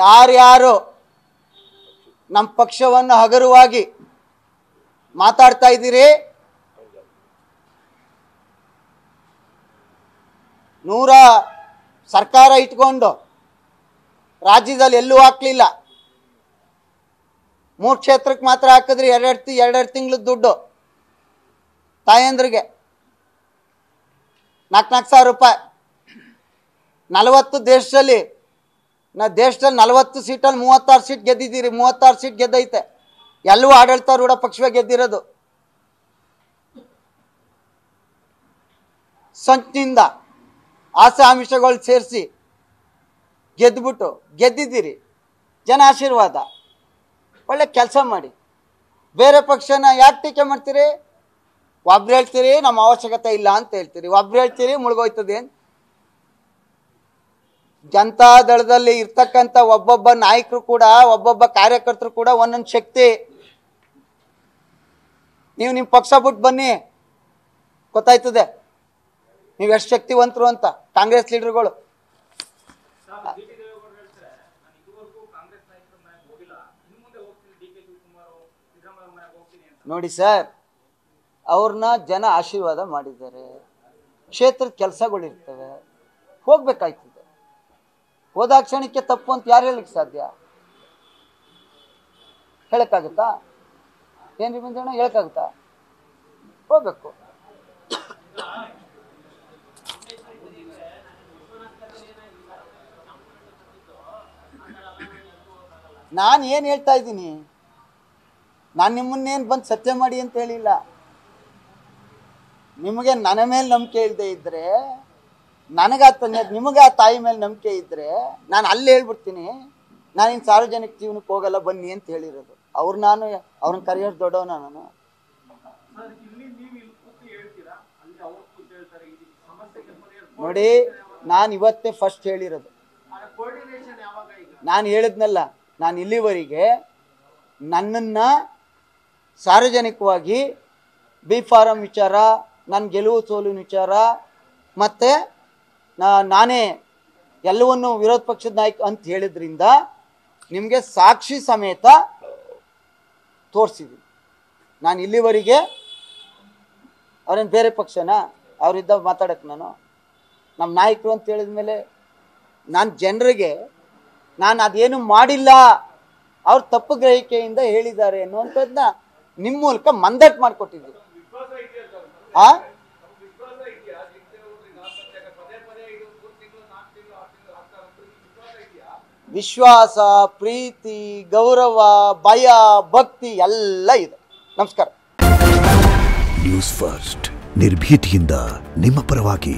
ಯಾರ್ಯಾರು ನಮ್ಮ ಪಕ್ಷವನ್ನು ಹಗುರವಾಗಿ ಮಾತಾಡ್ತಾ ಇದ್ದೀರಿ, 100 ಸರ್ಕಾರ ಇಟ್ಕೊಂಡು ರಾಜ್ಯದಲ್ಲಿ ಎಲ್ಲೂ ಹಾಕ್ಲಿಲ್ಲ, 3 ಕ್ಷೇತ್ರಕ್ಕೆ ಮಾತ್ರ ಹಾಕಿದ್ರಿ. 2 ತಿಂಗಳ ದುಡ್ಡು ತಾಯಂದ್ರಿಗೆ 4,4 ಸಾವಿರ ರೂಪಾಯಿ. 40 ದೇಶದಲ್ಲಿ 40 ಸೀಟಲ್ಲಿ 36 ಸೀಟ್ ಗೆದ್ದಿದ್ದೀರಿ. 36 ಸೀಟ್ ಗೆದ್ದೈತೆ. ಎಲ್ಲವೂ ಆಡಳಿತಾರೂಢ ಪಕ್ಷವೇ ಗೆದ್ದಿರೋದು. ಸಂಚಿನಿಂದ ಆಸೆ ಆಮಿಷಗಳು ಸೇರಿಸಿ ಗೆದ್ದಿದ್ದೀರಿ. ಜನ ಆಶೀರ್ವಾದ. ಒಳ್ಳೆ ಕೆಲಸ ಮಾಡಿ. ಬೇರೆ ಪಕ್ಷನ ಯಾಕೆ ಟೀಕೆ ಮಾಡ್ತೀರಿ? ಒಬ್ರು ಹೇಳ್ತೀರಿ ನಮ್ಮ ಅವಶ್ಯಕತೆ ಇಲ್ಲ ಅಂತ ಹೇಳ್ತೀರಿ, ಒಬ್ರು ಹೇಳ್ತೀರಿ ಮುಳುಗೋಯ್ತದೆ ಅಂತ. ಜನತಾ ದಳದಲ್ಲಿ ಇರ್ತಕ್ಕಂಥ ಒಬ್ಬೊಬ್ಬ ನಾಯಕರು ಕೂಡ, ಒಬ್ಬೊಬ್ಬ ಕಾರ್ಯಕರ್ತರು ಕೂಡ ಒಂದೊಂದು ಶಕ್ತಿ. ನೀವು ನಿಮ್ಮ ಪಕ್ಷ ಬಿಟ್ಟು ಬನ್ನಿ, ಗೊತ್ತಾಯ್ತದೆ ನೀವು ಎಷ್ಟು ಶಕ್ತಿವಂತರು ಅಂತ. ಕಾಂಗ್ರೆಸ್ ಲೀಡರ್ಗಳು ನೋಡಿ ಸರ್, ಅವ್ರನ್ನ ಜನ ಆಶೀರ್ವಾದ ಮಾಡಿದ್ದಾರೆ. ಕ್ಷೇತ್ರದ ಕೆಲಸಗಳಿರ್ತವೆ, ಹೋಗ್ಬೇಕಾಯ್ತದೆ. ಹೋದಾಕ್ಷಣಕ್ಕೆ ತಪ್ಪು ಅಂತ ಯಾರು ಹೇಳಲಿಕ್ಕೆ ಸಾಧ್ಯ? ಹೇಳಕ್ಕಾಗುತ್ತಾ? ಏನ್ರಿ ಮಂಜಣ್ಣ, ಹೇಳಕ್ಕಾಗುತ್ತಾ? ಹೋಗ್ಬೇಕು. ನಾನು ಏನು ಹೇಳ್ತಾ ಇದ್ದೀನಿ, ನಾನು ನಿಮ್ಮನ್ನೇನು ಬಂದು ಸತ್ಯ ಮಾಡಿ ಅಂತ ಹೇಳಿಲ್ಲ. ನಿಮಗೆ ನನ್ನ ಮೇಲೆ ನಂಬಿಕೆ ಇಲ್ಲದೆ ಇದ್ದರೆ, ನಿಮಗೆ ಆ ತಾಯಿ ಮೇಲೆ ನಂಬಿಕೆ ಇದ್ದರೆ ನಾನು ಅಲ್ಲಿ ಹೇಳ್ಬಿಡ್ತೀನಿ, ನಾನಿನ್ನು ಸಾರ್ವಜನಿಕ ಜೀವನಕ್ಕೆ ಹೋಗಲ್ಲ ಬನ್ನಿ ಅಂತ ಹೇಳಿರೋದು. ಅವ್ರನ್ನ ಕರೆಯೋದು ದೊಡ್ಡವನ ನಾನು. ನೋಡಿ, ನಾನು ಇವತ್ತೇ ಫಸ್ಟ್ ಹೇಳಿರೋದು. ನಾನು ಹೇಳಿದ್ನಲ್ಲ, ನಾನು ಇಲ್ಲಿವರೆಗೆ ನನ್ನನ್ನು ಸಾರ್ವಜನಿಕವಾಗಿ ಬಿ ಫಾರಂ ವಿಚಾರ, ನನ್ನ ಗೆಲುವು ಸೋಲಿನ ವಿಚಾರ, ಮತ್ತು ನಾನೇ ಎಲ್ಲವನ್ನೂ ವಿರೋಧ ಪಕ್ಷದ ನಾಯಕ ಅಂತ ಹೇಳಿದ್ರಿಂದ ನಿಮಗೆ ಸಾಕ್ಷಿ ಸಮೇತ ತೋರಿಸಿದ್ದೀನಿ. ನಾನು ಇಲ್ಲಿವರೆಗೆ ಅವ್ರೇನು ಬೇರೆ ಪಕ್ಷನ ಅವರಿದ್ದ ಮಾತಾಡೋಕ್ಕೆ ನಮ್ಮ ನಾಯಕರು ಅಂತ ಹೇಳಿದ ಮೇಲೆ ನಾನು ಜನರಿಗೆ ಅದೇನು ಮಾಡಿಲ್ಲ, ಅವ್ರು ತಪ್ಪು ಗ್ರಹಿಕೆಯಿಂದ ಹೇಳಿದ್ದಾರೆ ಅನ್ನುವಂಥದ್ದನ್ನ ನಿಮ್ಮ ಮೂಲಕ ಮಂದಟ್ ಮಾಡಿಕೊಟ್ಟಿದ್ದೀವಿ. ವಿಶ್ವಾಸ, ಪ್ರೀತಿ, ಗೌರವ, ಭಯ, ಭಕ್ತಿ ಎಲ್ಲ ಇದೆ. ನಮಸ್ಕಾರ. ನ್ಯೂಸ್ ಫಸ್ಟ್, ನಿರ್ಭೀತಿಯಿಂದ ನಿಮ್ಮ ಪರವಾಗಿ.